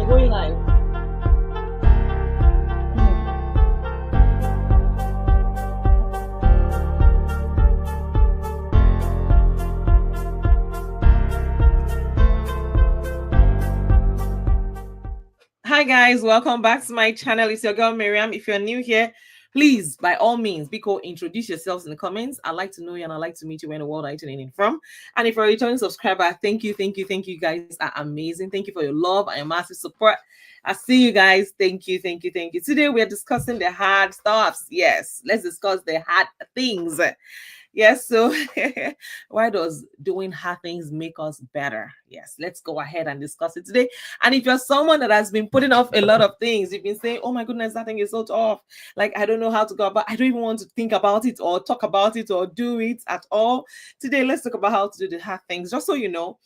going live. Hi guys, welcome back to my channel. It's your girl Miriam. If you're new here, please, by all means, introduce yourselves in the comments. I'd like to know you and I'd like to meet you where in the world are you tuning in from. And if you're a returning subscriber, thank you. You guys are amazing. Thank you for your love and your massive support. I see you guys. Thank you. Today we're discussing the hard stuffs. Yes, let's discuss the hard things. Yes, so why does doing hard things make us better? Yes, let's go ahead and discuss it today. And if you're someone that has been putting off a lot of things, you've been saying, oh my goodness, that thing is so tough. Like, I don't know how to go about, I don't even want to think about it or talk about it or do it at all. Today, let's talk about how to do the hard things. Just so you know,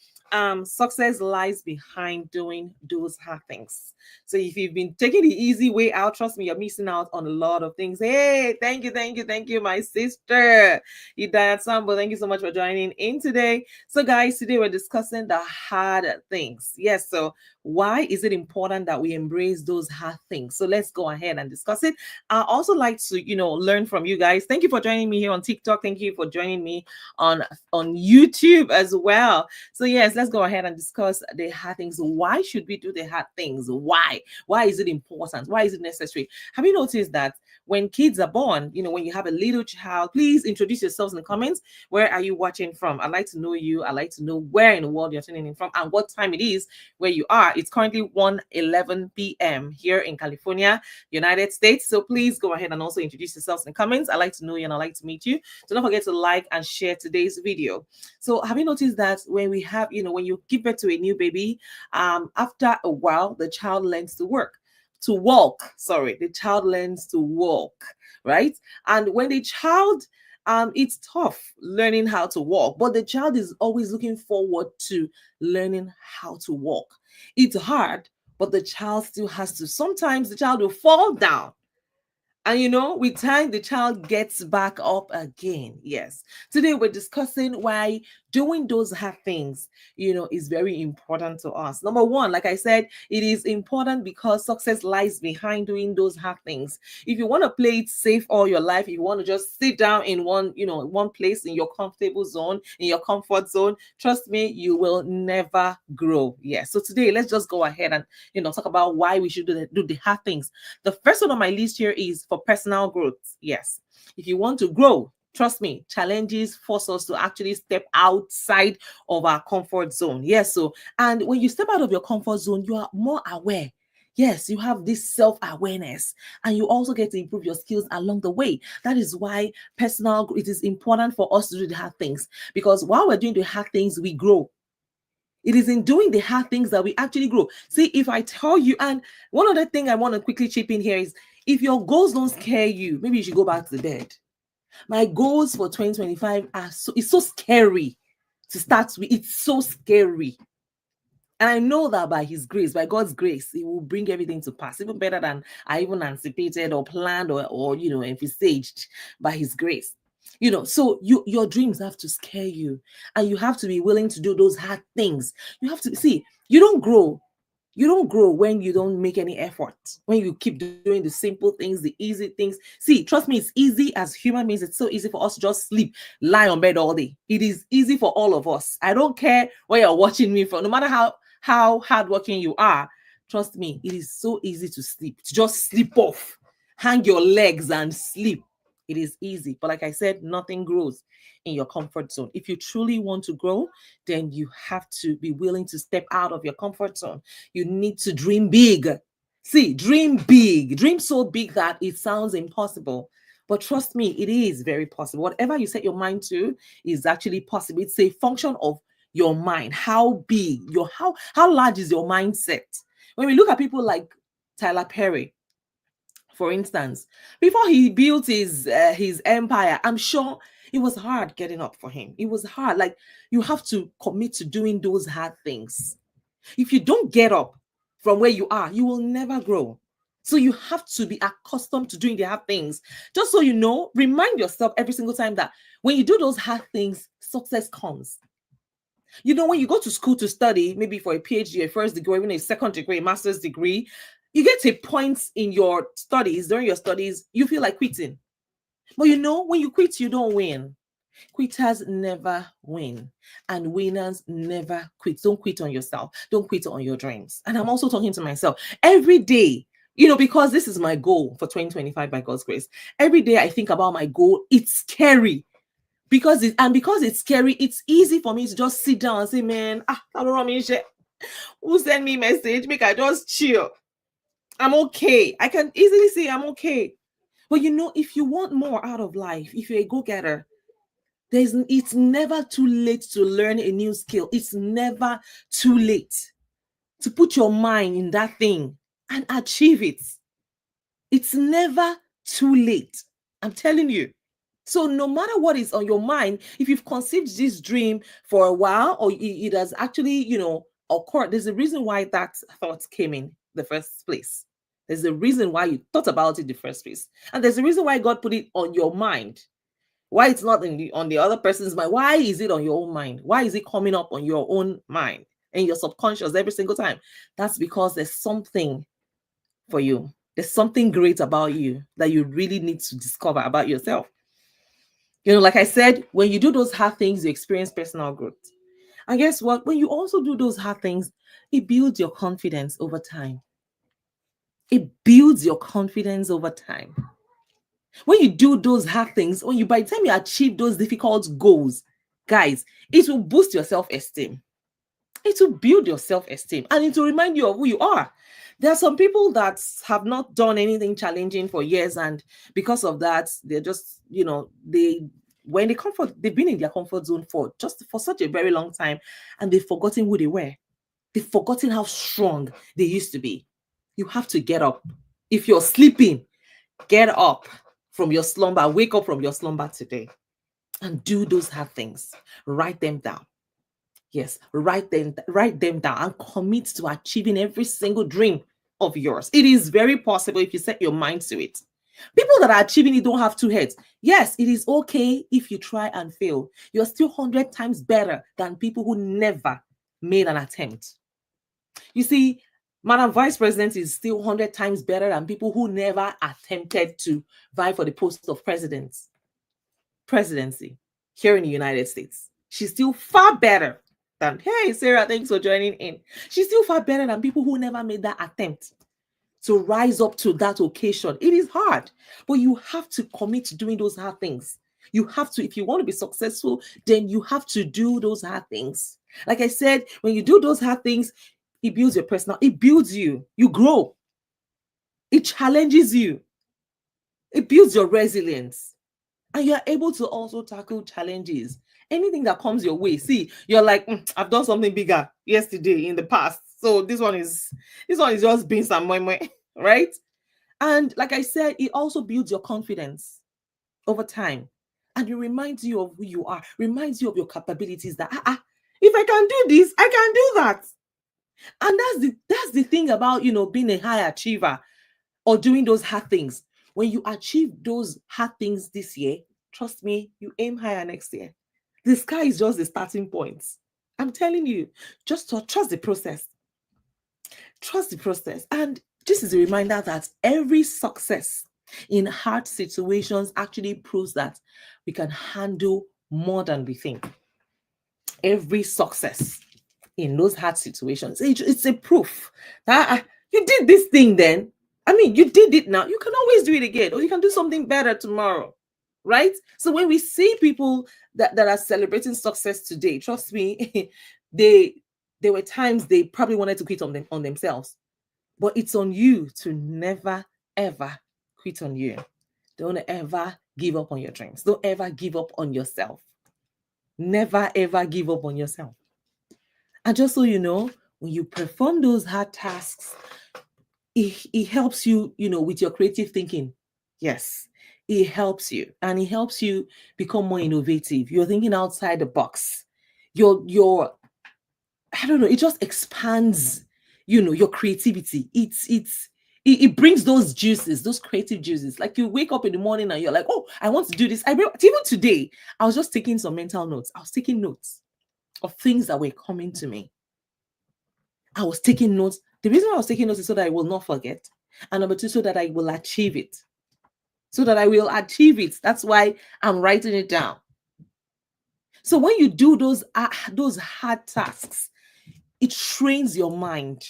success lies behind doing those hard things. So if you've been taking the easy way out, trust me, you're missing out on a lot of things. Hey, thank you, my sister. Idayat Sambo, thank you so much for joining in today. So guys, today we're discussing the hard things. Yes, so why is it important that we embrace those hard things? So let's go ahead and discuss it. I also like to, learn from you guys. Thank you for joining me here on TikTok. Thank you for joining me on YouTube as well. So yes, let's go ahead and discuss the hard things. Why should we do the hard things? Why? Why is it important? Why is it necessary? Have you noticed that when kids are born, when you have a little child, please introduce yourselves in the comments. Where are you watching from? I'd like to know you. I'd like to know where in the world you're tuning in from and what time it is where you are. It's currently 1:11 p.m. here in California, United States. So please go ahead and also introduce yourselves in the comments. I'd like to know you and I'd like to meet you. So don't forget to like and share today's video. So have you noticed that when we have, when you give birth to a new baby, after a while, the child learns to walk. The child learns to walk, right? And when the child, it's tough learning how to walk, but the child is always looking forward to learning how to walk. It's hard, but the child still has to. Sometimes the child will fall down. And with time, the child gets back up again. Yes. Today, we're discussing why doing those hard things, is very important to us. Number one, like I said, it is important because success lies behind doing those hard things. If you want to play it safe all your life, if you want to just sit down in one place in your comfortable zone, in your comfort zone, trust me, you will never grow. Yes. So today, let's just go ahead and, talk about why we should do the hard things. The first one on my list here is for personal growth. Yes. If you want to grow, trust me, challenges force us to actually step outside of our comfort zone. Yes. So, and when you step out of your comfort zone, you are more aware. Yes, you have this self-awareness and you also get to improve your skills along the way. That is why it is important for us to do the hard things, because while we're doing the hard things, we grow. It is in doing the hard things that we actually grow. See, if I tell you, and one other thing I want to quickly chip in here is, if your goals don't scare you, maybe you should go back to bed. My goals for 2025 it's so scary to start with. It's so scary. And I know that by his grace, by God's grace, he will bring everything to pass, even better than I even anticipated or planned or envisaged, by his grace. So your dreams have to scare you, and you have to be willing to do those hard things. You have to see, you don't grow when you don't make any effort, when you keep doing the simple things, the easy things. See, trust me, it's easy. As human beings, it's so easy for us to just sleep, lie on bed all day. It is easy for all of us. I don't care where you're watching me from, no matter how hardworking you are. Trust me, it is so easy to sleep, to just sleep off, hang your legs and sleep. It is easy. But like I said, nothing grows in your comfort zone. If you truly want to grow, then you have to be willing to step out of your comfort zone. You need to dream big. See, dream big. Dream so big that it sounds impossible. But trust me, it is very possible. Whatever you set your mind to is actually possible. It's a function of your mind. How big, how large is your mindset? When we look at people like Tyler Perry, for instance, before he built his empire, I'm sure it was hard getting up for him. It was hard. Like, you have to commit to doing those hard things. If you don't get up from where you are, you will never grow. So you have to be accustomed to doing the hard things. Just so you know, remind yourself every single time that when you do those hard things, success comes. You know, when you go to school to study, maybe for a PhD, a first degree, even a second degree, a master's degree, you get to a point in your studies, during your studies, you feel like quitting. But you know, when you quit, you don't win. Quitters never win, and winners never quit. Don't quit on yourself. Don't quit on your dreams. And I'm also talking to myself every day, you know, because this is my goal for 2025 by God's grace. Every day I think about my goal, it's scary. Because it's scary, it's easy for me to just sit down and say, man, I don't know, who send me message, make I just chill. I'm okay. I can easily say I'm okay. But you know, if you want more out of life, if you're a go-getter, it's never too late to learn a new skill. It's never too late to put your mind in that thing and achieve it. It's never too late. I'm telling you. So no matter what is on your mind, if you've conceived this dream for a while, or it has actually, you know, occurred, there's a reason why that thought came in the first place. There's a reason why you thought about it in the first place. And there's a reason why God put it on your mind. Why it's not on the other person's mind. Why is it on your own mind? Why is it coming up on your own mind and your subconscious every single time? That's because there's something for you. There's something great about you that you really need to discover about yourself. You know, like I said, when you do those hard things, you experience personal growth. And guess what? When you also do those hard things, it builds your confidence over time. It builds your confidence over time. When you do those hard things, by the time you achieve those difficult goals, guys, it will boost your self-esteem. It will build your self-esteem, and it will remind you of who you are. There are some people that have not done anything challenging for years, and because of that, they're just, you know, they've been in their comfort zone for such a very long time, and they've forgotten who they were. They've forgotten how strong they used to be. You have to get up. If you're sleeping, get up from your slumber, wake up from your slumber today and do those hard things. Write them down. Yes, write them down and commit to achieving every single dream of yours. It is very possible if you set your mind to it. People that are achieving it don't have two heads. Yes, it is okay if you try and fail. You're still 100 times better than people who never made an attempt. You see, Madam Vice President is still 100 times better than people who never attempted to vie for the post of presidency here in the United States. She's still far better than, hey, Sarah, thanks for joining in. She's still far better than people who never made that attempt to rise up to that occasion. It is hard, but you have to commit to doing those hard things. You have to, if you want to be successful, then you have to do those hard things. Like I said, when you do those hard things, it builds your personality. It builds you. You grow. It challenges you. It builds your resilience. And you're able to also tackle challenges. Anything that comes your way. See, you're like, I've done something bigger yesterday in the past. So this one is just being some moi, right? And like I said, it also builds your confidence over time. And it reminds you of who you are, reminds you of your capabilities that, if I can do this, I can do that. And that's the thing about, you know, being a high achiever or doing those hard things. When you achieve those hard things this year, trust me, you aim higher next year. The sky is just the starting point. I'm telling you, just to trust the process. Trust the process. And this is a reminder that every success in hard situations actually proves that we can handle more than we think. Every success in those hard situations, it's a proof that you did this thing then. I mean, you did it now. You can always do it again, or you can do something better tomorrow, right? So when we see people that are celebrating success today, trust me, there were times they probably wanted to quit on themselves. But it's on you to never, ever quit on you. Don't ever give up on your dreams. Don't ever give up on yourself. Never, ever give up on yourself. And just so you know, when you perform those hard tasks, it helps you, you know, with your creative thinking. Yes, it helps you. And it helps you become more innovative. You're thinking outside the box. You're I don't know, it just expands, you know, your creativity. It brings those juices, those creative juices. Like you wake up in the morning and you're like, oh, I want to do this. Even today, I was just taking some mental notes. I was taking notes. of things that were coming to me. I was taking notes. The reason why I was taking notes is so that I will not forget. And number two, so that I will achieve it. So that I will achieve it. That's why I'm writing it down. So when you do those hard tasks, it trains your mind.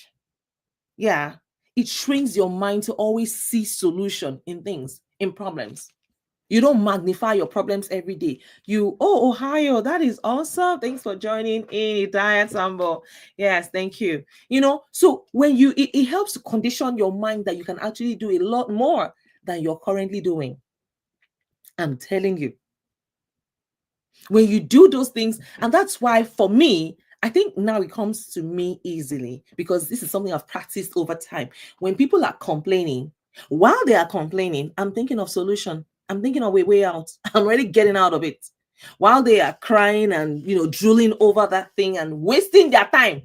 Yeah. It trains your mind to always see solution in things, in problems. You don't magnify your problems every day. Ohio, that is awesome. Thanks for joining in, Diet Sambo. Yes, thank you. So when it helps to condition your mind that you can actually do a lot more than you're currently doing. I'm telling you. When you do those things, and that's why for me, I think now it comes to me easily because this is something I've practiced over time. When people are complaining, while they are complaining, I'm thinking of solution. I'm thinking of a way out. I'm already getting out of it. While they are crying and drooling over that thing and wasting their time,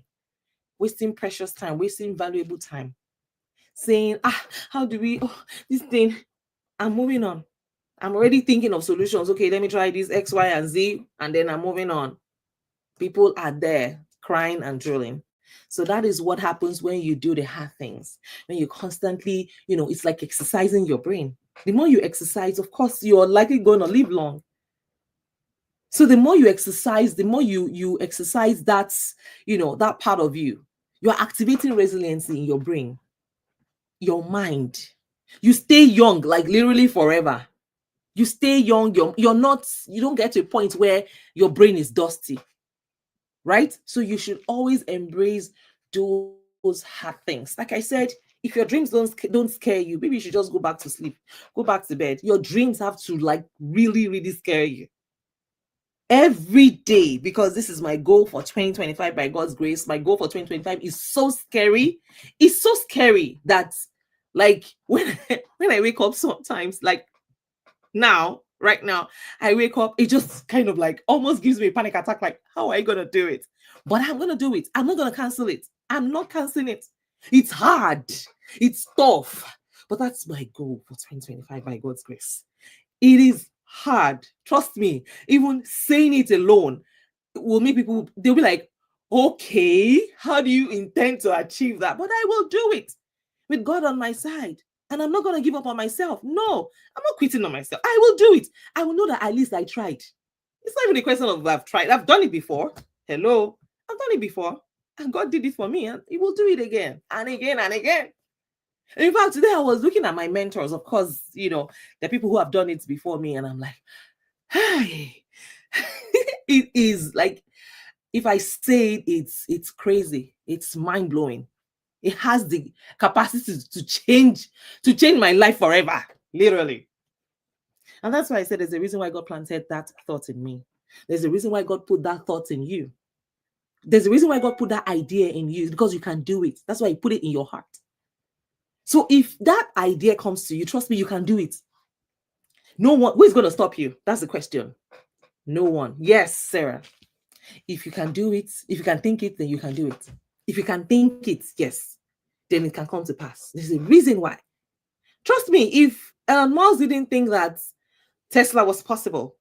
wasting precious time, wasting valuable time, saying, how do we this thing? I'm moving on. I'm already thinking of solutions. Okay, let me try this X, Y, and Z, and then I'm moving on. People are there crying and drooling. So that is what happens when you do the hard things. When you constantly, it's like exercising your brain. The more you exercise, of course, you're likely going to live long. So the more you exercise, the more you exercise that part of you. You're activating resiliency in your brain, your mind. You stay young, like literally forever. You stay young. You don't get to a point where your brain is dusty. Right? So you should always embrace those hard things. Like I said, if your dreams don't scare you, maybe you should just go back to sleep, go back to bed. Your dreams have to really, really scare you every day, because this is my goal for 2025 by God's grace. My goal for 2025 is so scary. It's so scary that when I wake up sometimes, right now, I wake up, it just kind of almost gives me a panic attack. How are I going to do it? But I'm going to do it. I'm not going to cancel it. I'm not canceling it. It's hard. It's tough. But that's my goal for 2025 by God's grace. It is hard. Trust me. Even saying it alone will make people, they'll be like, okay, how do you intend to achieve that? But I will do it with God on my side. And I'm not going to give up on myself. No, I'm not quitting on myself. I will do it. I will know that at least I tried. It's not even a question of I've tried. I've done it before. Hello. I've done it before. And God did it for me. And He will do it again and again and again. And in fact, today I was looking at my mentors. Of course, the people who have done it before me. And I'm like, hey. It is like, if I say it, it's crazy. It's mind-blowing. It has the capacity to change my life forever, literally. And that's why I said there's a reason why God planted that thought in me. There's a reason why God put that thought in you. There's a reason why God put that idea in you, because you can do it. That's why He put it in your heart. So if that idea comes to you, trust me, you can do it. No one, who is going to stop you? That's the question. No one. Yes, Sarah. If you can do it, if you can think it, then you can do it. If you can think it, yes, then it can come to pass. There's a reason why. Trust me, if Elon Musk didn't think that Tesla was possible,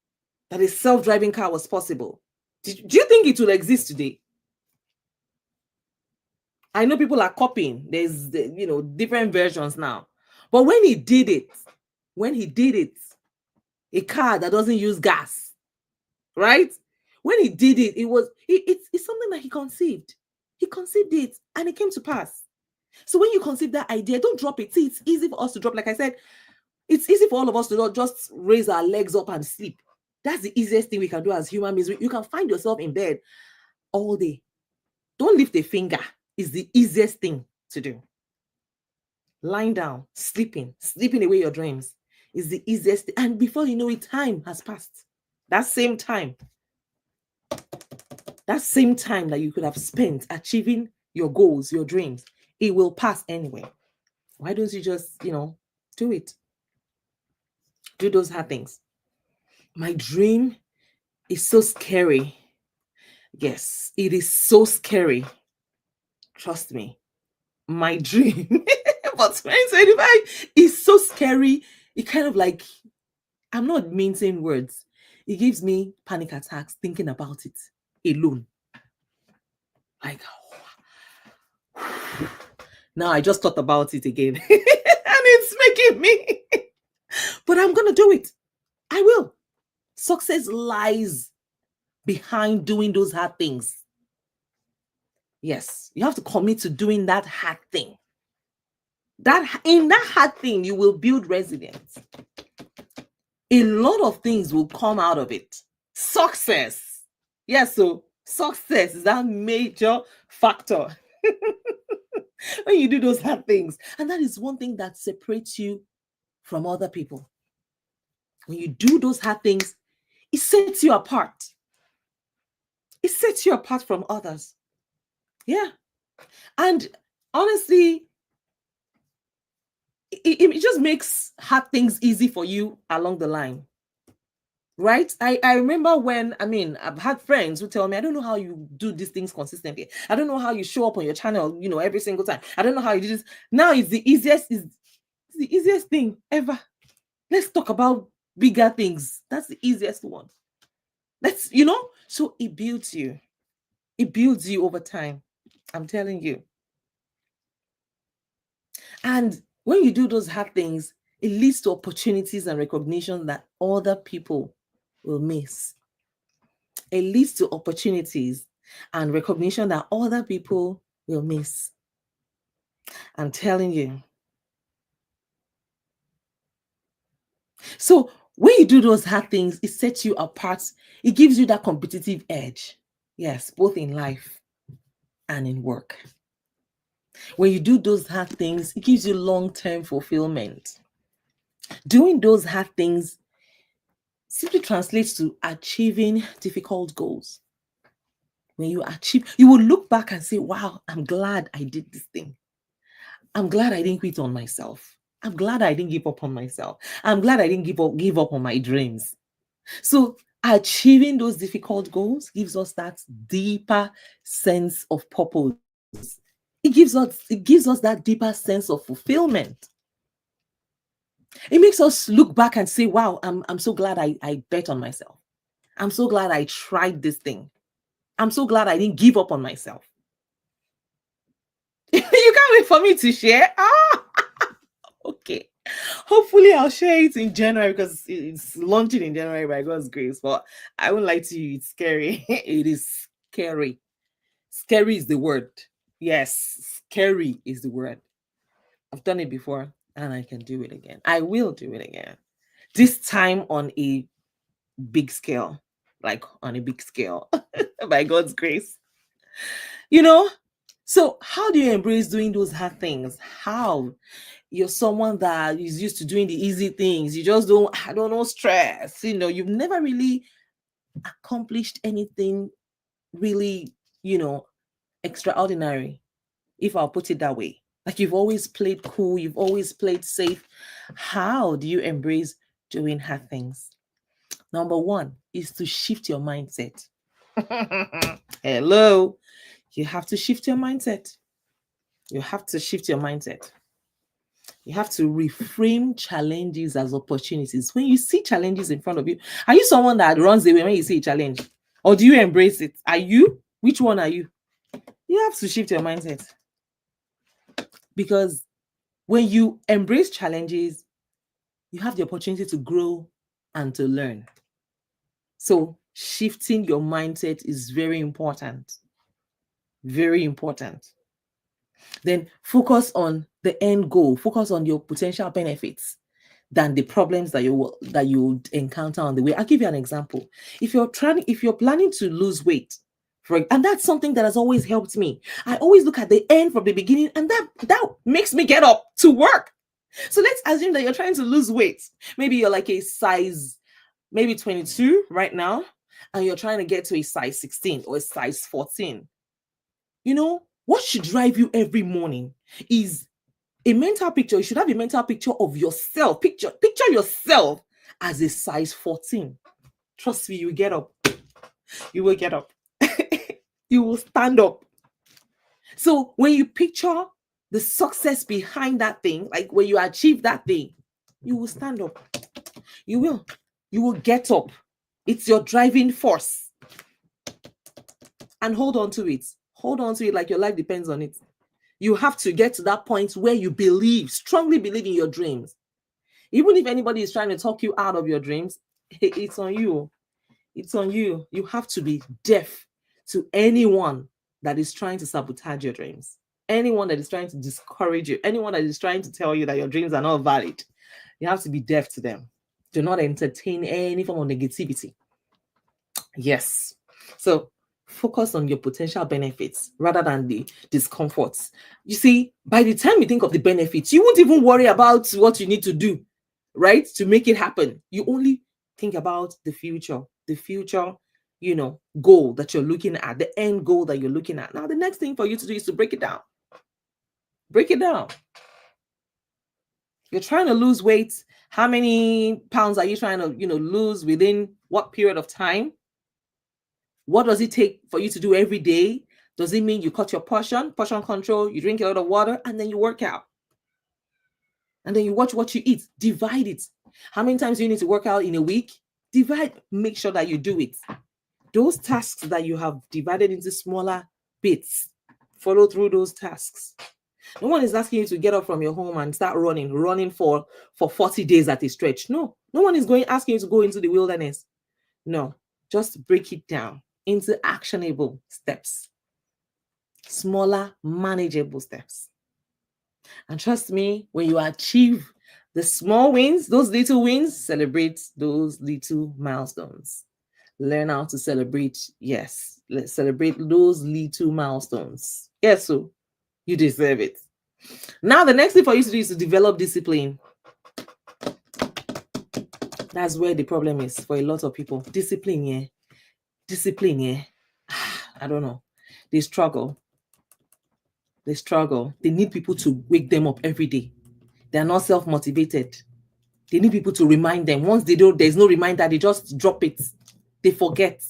that a self-driving car was possible, do you think it will exist today? I know people are copying. There's different versions now. But when he did it, a car that doesn't use gas, right? When he did it, it's something that he conceived. He conceived it and it came to pass. So when you conceive that idea, don't drop it. See, it's easy for us to drop. Like I said, it's easy for all of us to not just raise our legs up and sleep. That's the easiest thing we can do as human beings. You can find yourself in bed all day. Don't lift a finger. It's the easiest thing to do. Lying down, sleeping away your dreams is the easiest. And before you know it, time has passed. That same time that you could have spent achieving your goals, your dreams, it will pass anyway. Why don't you just, do it? Do those hard things. My dream is so scary. Yes, it is so scary. Trust me. My dream for 2025 is so scary. It kind of I'm not mincing words. It gives me panic attacks thinking about it alone. Like, now I just thought about it again. And it's making me. But I'm going to do it. I will. Success lies behind doing those hard things. Yes, you have to commit to doing that hard thing. In that hard thing, you will build resilience. A lot of things will come out of it. Success. Yes, so success is that major factor when you do those hard things. And that is one thing that separates you from other people. When you do those hard things, it sets you apart. It sets you apart from others. Yeah. And honestly, it just makes hard things easy for you along the line. Right? I remember when, I've had friends who tell me, I don't know how you do these things consistently. I don't know how you show up on your channel, every single time. I don't know how you do this. Now it's the easiest thing ever. Let's talk about bigger things. That's the easiest one. So it builds you. It builds you over time. I'm telling you. And when you do those hard things, it leads to opportunities and recognition that other people will miss. It leads to opportunities and recognition that other people will miss. I'm telling you. So when you do those hard things, it sets you apart. It gives you that competitive edge. Yes, both in life and in work. When you do those hard things, it gives you long-term fulfillment. Doing those hard things simply translates to achieving difficult goals. When you achieve, you will look back and say, wow, I'm glad I did this thing. I'm glad I didn't quit on myself. I'm glad I didn't give up on myself. I'm glad I didn't give up on my dreams. So achieving those difficult goals gives us that deeper sense of purpose. It gives us that deeper sense of fulfillment. It makes us look back and say, wow, I'm so glad I bet on myself. I'm so glad I tried this thing. I'm so glad I didn't give up on myself. You can't wait for me to share? Okay. Hopefully I'll share it in January because it's launching in January by God's grace. But I won't lie to you, it's scary. It is scary. Scary is the word. Yes, scary is the word. I've done it before and I can do it again. I will do it again. This time on a big scale. Like on a big scale. By God's grace. So how do you embrace doing those hard things? How? You're someone that is used to doing the easy things. You just don't stress. You've never really accomplished anything really, extraordinary, if I'll put it that way. Like you've always played cool, you've always played safe. How do you embrace doing hard things? Number one is to shift your mindset. Hello. You have to shift your mindset. You have to shift your mindset. You have to reframe challenges as opportunities. When you see challenges in front of you, are you someone that runs away when you see a challenge? Or do you embrace it? Are you? Which one are you? You have to shift your mindset. Because when you embrace challenges, you have the opportunity to grow and to learn. So shifting your mindset is very important. Very important. Then focus on the end goal. Focus on your potential benefits than the problems that you would encounter on the way. I'll give you an example. If you're planning to lose weight, and that's something that has always helped me. I always look at the end from the beginning, and that makes me get up to work. So let's assume that you're trying to lose weight. Maybe you're like a size, maybe 22 right now, and you're trying to get to a size 16 or a size 14. What should drive you every morning is a mental picture. You should have a mental picture of yourself. Picture yourself as a size 14. Trust me, you will get up. You will get up. You will stand up. So when you picture the success behind that thing, like when you achieve that thing, you will stand up. You will get up. It's your driving force. And hold on to it. hold on to it like your life depends on it. You have to get to that point where you strongly believe in your dreams. Even if anybody is trying to talk you out of your dreams, it's on you. It's on you. You have to be deaf to anyone that is trying to sabotage your dreams. Anyone that is trying to discourage you, anyone that is trying to tell you that your dreams are not valid, you have to be deaf to them. Do not entertain any form of negativity. Yes. So focus on your potential benefits rather than the discomforts. You see, by the time you think of the benefits, you won't even worry about what you need to do, right, to make it happen. You only think about the future, goal that you're looking at, the end goal that you're looking at. Now, the next thing for you to do is to break it down. Break it down. You're trying to lose weight. How many pounds are you trying to, lose within what period of time? What does it take for you to do every day? Does it mean you cut your portion control, you drink a lot of water, and then you work out? And then you watch what you eat. Divide it. How many times do you need to work out in a week? Divide. Make sure that you do it. Those tasks that you have divided into smaller bits, follow through those tasks. No one is asking you to get up from your home and start running for 40 days at a stretch. No one is asking you to go into the wilderness. No, just break it down into actionable steps, smaller, manageable steps. And trust me, when you achieve the small wins, those little wins, celebrate those little milestones. Learn how to celebrate. Yes, let's celebrate those little milestones. Yes, so you deserve it. Now, the next thing for you to do is to develop discipline. That's where the problem is for a lot of people. Discipline, yeah. I don't know. They struggle. They need people to wake them up every day. They're not self-motivated. They need people to remind them. Once there's no reminder, they just drop it. They forget.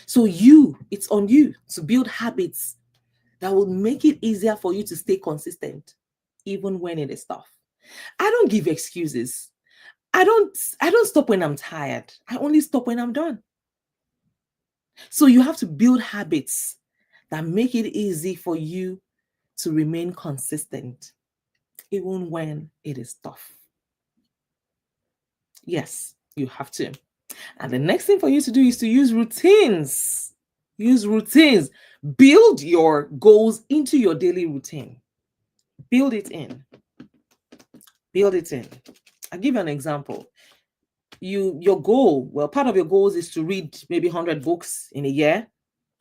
So it's on you to build habits that will make it easier for you to stay consistent, even when it is tough. I don't give excuses. I don't stop when I'm tired. I only stop when I'm done. So you have to build habits that make it easy for you to remain consistent, even when it is tough. Yes, you have to. And the next thing for you to do is to use routines. Use routines. Build your goals into your daily routine. Build it in. I'll give you an example. Your goal, part of your goals is to read maybe 100 books in a year,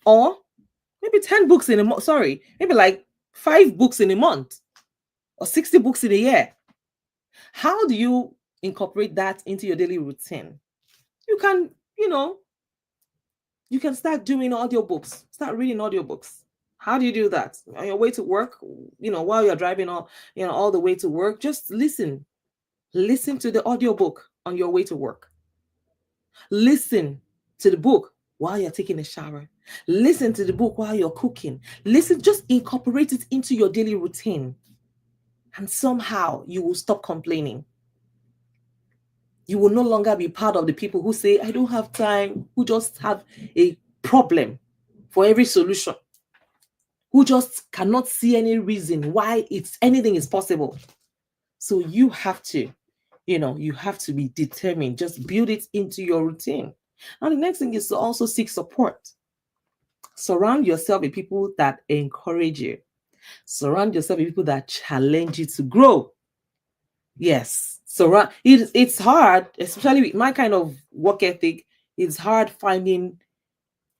or maybe 10 books in a month. Maybe like 5 books in a month, or 60 books in a year. How do you incorporate that into your daily routine? You can, you can start doing audiobooks, start reading audiobooks. How do you do that? On your way to work, while you're driving all the way to work, just listen to the audiobook on your way to work. Listen to the book while you're taking a shower. Listen to the book while you're cooking. Just incorporate it into your daily routine. And somehow you will stop complaining. You will no longer be part of the people who say, I don't have time, who just have a problem for every solution, who just cannot see any reason why anything is possible. So you have to, you have to be determined. Just build it into your routine. And the next thing is to also seek support. Surround yourself with people that encourage you. Surround yourself with people that challenge you to grow. Yes. It's hard, especially with my kind of work ethic. It's hard finding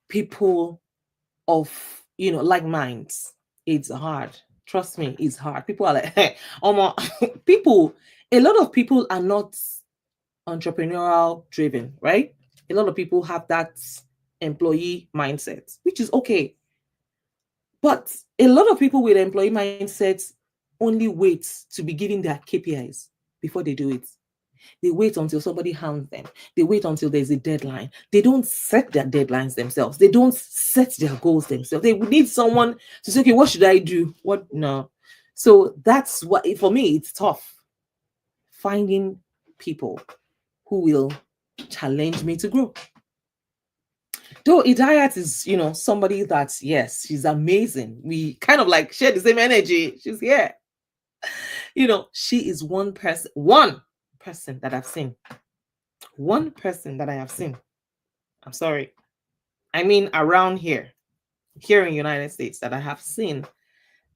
people of, like minds. It's hard. Trust me, it's hard. People are like, hey, a lot of people are not entrepreneurial driven, right? A lot of people have that employee mindset, which is okay. But a lot of people with employee mindsets only wait to be given their KPIs before they do it. They wait until somebody hands them. They wait until there's a deadline. They don't set their deadlines themselves. They don't set their goals themselves. They would need someone to say, okay, what should I do? No. So that's what, for me, it's tough. Finding people who will challenge me to grow. Though Idayat is, somebody that, yes, she's amazing. We kind of like share the same energy. She's here. She is one person that I've seen. One person that I have seen. I'm sorry. I mean, around here in United States, that I have seen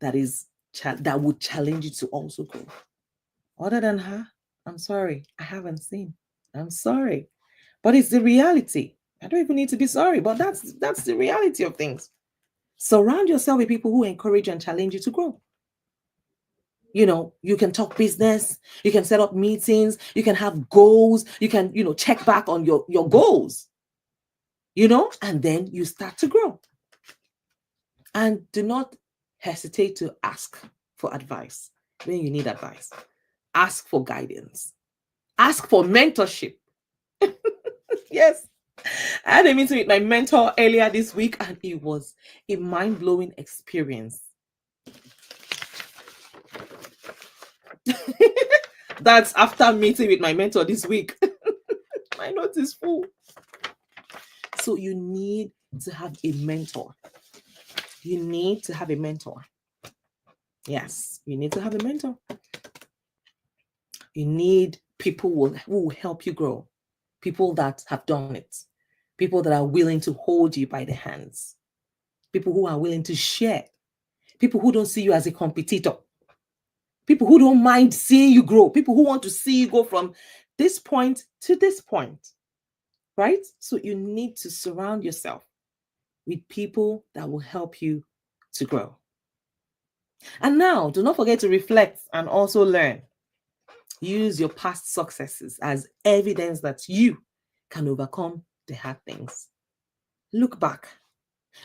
that is that would challenge you to also grow. Other than her, I'm sorry, I haven't seen. I'm sorry, but it's the reality. I don't even need to be sorry, but that's the reality of things. Surround yourself with people who encourage and challenge you to grow. You can talk business, you can set up meetings, you can have goals, you can, check back on your goals, and then you start to grow. And do not hesitate to ask for advice when you need advice. Ask for guidance. Ask for mentorship. Yes. I had a meeting with my mentor earlier this week, and it was a mind-blowing experience. That's after meeting with my mentor this week. My note is full. So you need to have a mentor. You need to have a mentor. Yes, you need to have a mentor. You need people who will help you grow. People that have done it. People that are willing to hold you by the hands. People who are willing to share. People who don't see you as a competitor. People who don't mind seeing you grow. People who want to see you go from this point to this point. Right? So you need to surround yourself with people that will help you to grow. And now, do not forget to reflect and also learn. Use your past successes as evidence that you can overcome the hard things. Look back.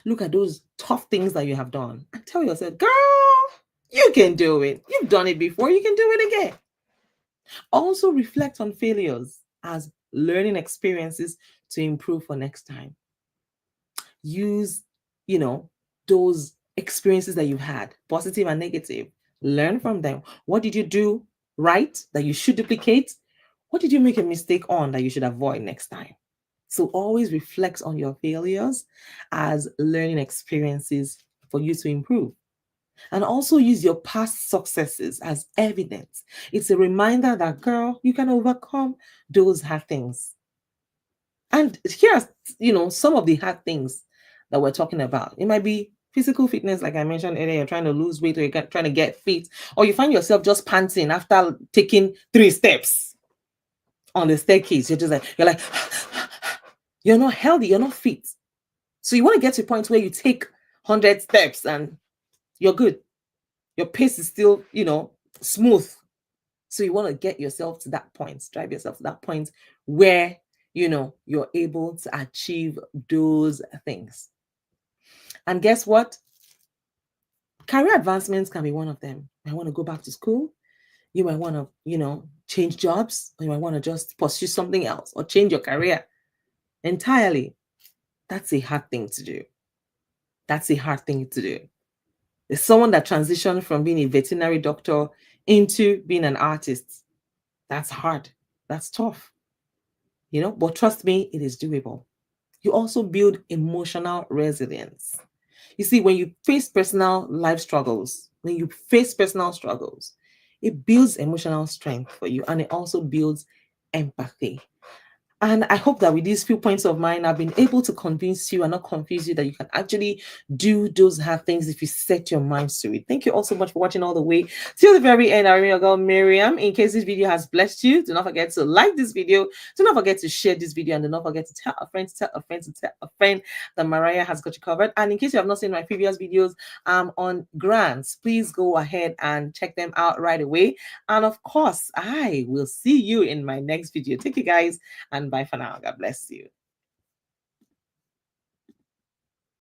Look at those tough things that you have done and tell yourself, girl, you can do it. You've done it before. You can do it again. Also reflect on failures as learning experiences to improve for next time. Use, those experiences that you've had, positive and negative. Learn from them. What did you do right that you should duplicate? What did you make a mistake on that you should avoid next time? So always reflect on your failures as learning experiences for you to improve. And also use your past successes as evidence. It's a reminder that, girl, you can overcome those hard things. And here's, some of the hard things that we're talking about. It might be physical fitness, like I mentioned earlier, you're trying to lose weight or you're trying to get fit, or you find yourself just panting after taking 3 steps on the staircase. You're like, you're not healthy, you're not fit. So you want to get to a point where you take 100 steps and you're good. Your pace is still, smooth. So you want to get yourself to that point, drive yourself to that point where, you're able to achieve those things. And guess what? Career advancements can be one of them. I want to go back to school. You might want to, change jobs, or you might want to just pursue something else or change your career entirely. That's a hard thing to do. That's a hard thing to do. There's someone that transitioned from being a veterinary doctor into being an artist. That's hard. That's tough. But trust me, it is doable. You also build emotional resilience. You see, when you face personal life struggles, it builds emotional strength for you, and it also builds empathy. And I hope that with these few points of mine, I've been able to convince you and not confuse you that you can actually do those hard things if you set your minds to it. Thank you all so much for watching all the way till the very end. I'm your girl, Miriam. In case this video has blessed you, do not forget to like this video. Do not forget to share this video. And do not forget to tell a friend, that Mariah has got you covered. And in case you have not seen my previous videos on grants, please go ahead and check them out right away. And of course, I will see you in my next video. Take you guys, and bye for now. God bless you.